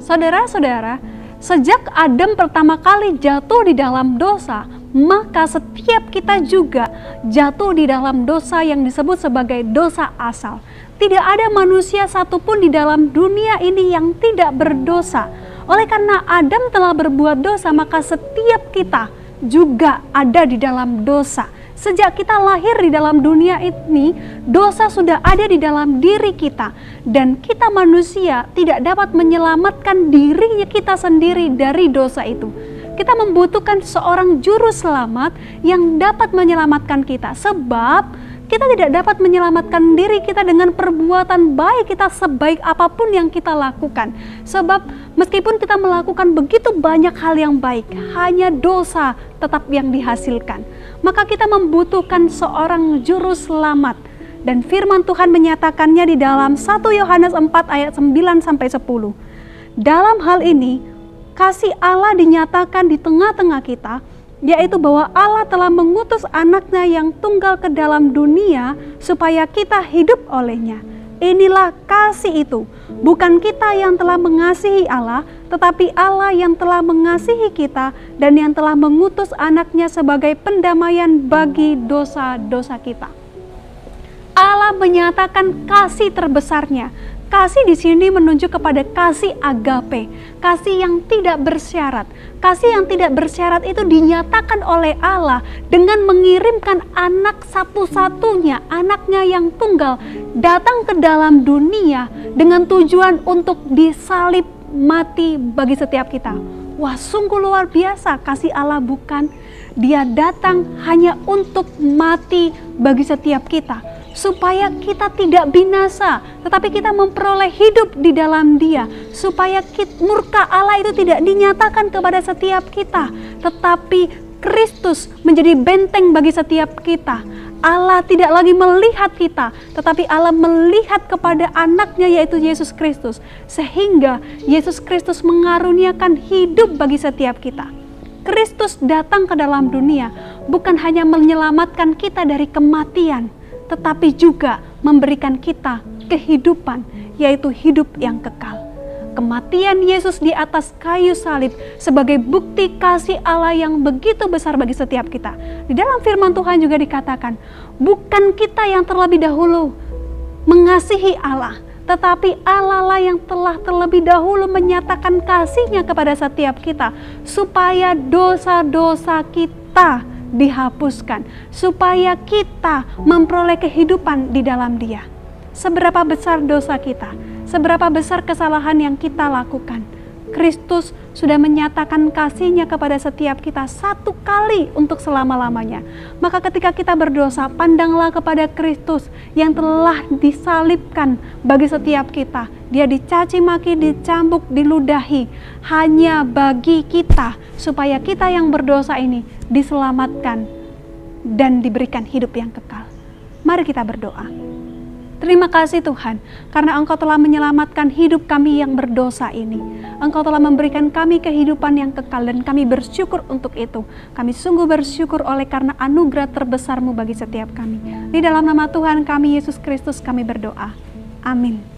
Saudara-saudara, sejak Adam pertama kali jatuh di dalam dosa, maka setiap kita juga jatuh di dalam dosa yang disebut sebagai dosa asal. Tidak ada manusia satupun di dalam dunia ini yang tidak berdosa. Oleh karena Adam telah berbuat dosa, maka setiap kita juga ada di dalam dosa. Sejak kita lahir di dalam dunia ini, dosa sudah ada di dalam diri kita. Dan kita manusia tidak dapat menyelamatkan dirinya kita sendiri dari dosa itu. Kita membutuhkan seorang juru selamat yang dapat menyelamatkan kita. Sebab kita tidak dapat menyelamatkan diri kita dengan perbuatan baik kita sebaik apapun yang kita lakukan. Sebab meskipun kita melakukan begitu banyak hal yang baik, hanya dosa tetap yang dihasilkan. Maka kita membutuhkan seorang juru selamat. Dan firman Tuhan menyatakannya di dalam 1 Yohanes 4 ayat 9-10. Dalam hal ini, kasih Allah dinyatakan di tengah-tengah kita, yaitu bahwa Allah telah mengutus anaknya yang tunggal ke dalam dunia supaya kita hidup olehnya. Inilah kasih itu, bukan kita yang telah mengasihi Allah, tetapi Allah yang telah mengasihi kita dan yang telah mengutus anaknya sebagai pendamaian bagi dosa-dosa kita. Allah menyatakan kasih terbesarnya. Kasih di sini menunjuk kepada kasih agape, kasih yang tidak bersyarat. Kasih yang tidak bersyarat itu dinyatakan oleh Allah dengan mengirimkan anak satu-satunya, anaknya yang tunggal, datang ke dalam dunia dengan tujuan untuk disalib mati bagi setiap kita. Wah, sungguh luar biasa kasih Allah, bukan? Dia datang hanya untuk mati bagi setiap kita, supaya kita tidak binasa, tetapi kita memperoleh hidup di dalam Dia, supaya murka Allah itu tidak dinyatakan kepada setiap kita, tetapi Kristus menjadi benteng bagi setiap kita. Allah tidak lagi melihat kita, tetapi Allah melihat kepada anaknya, yaitu Yesus Kristus, sehingga Yesus Kristus mengaruniakan hidup bagi setiap kita. Kristus datang ke dalam dunia bukan hanya menyelamatkan kita dari kematian, tetapi juga memberikan kita kehidupan, yaitu hidup yang kekal. Kematian Yesus di atas kayu salib sebagai bukti kasih Allah yang begitu besar bagi setiap kita. Di dalam firman Tuhan juga dikatakan, bukan kita yang terlebih dahulu mengasihi Allah, tetapi Allah lah yang telah terlebih dahulu menyatakan kasih-Nya kepada setiap kita, supaya dosa-dosa kita dihapuskan, supaya kita memperoleh kehidupan di dalam Dia. Seberapa besar dosa kita, seberapa besar kesalahan yang kita lakukan, Kristus sudah menyatakan kasih-Nya kepada setiap kita satu kali untuk selama-lamanya. Maka ketika kita berdosa, pandanglah kepada Kristus yang telah disalibkan bagi setiap kita. Dia dicaci maki, dicambuk, diludahi hanya bagi kita, supaya kita yang berdosa ini diselamatkan dan diberikan hidup yang kekal. Mari kita berdoa. Terima kasih Tuhan, karena Engkau telah menyelamatkan hidup kami yang berdosa ini. Engkau telah memberikan kami kehidupan yang kekal dan kami bersyukur untuk itu. Kami sungguh bersyukur oleh karena anugerah terbesar-Mu bagi setiap kami. Di dalam nama Tuhan kami Yesus Kristus kami berdoa. Amin.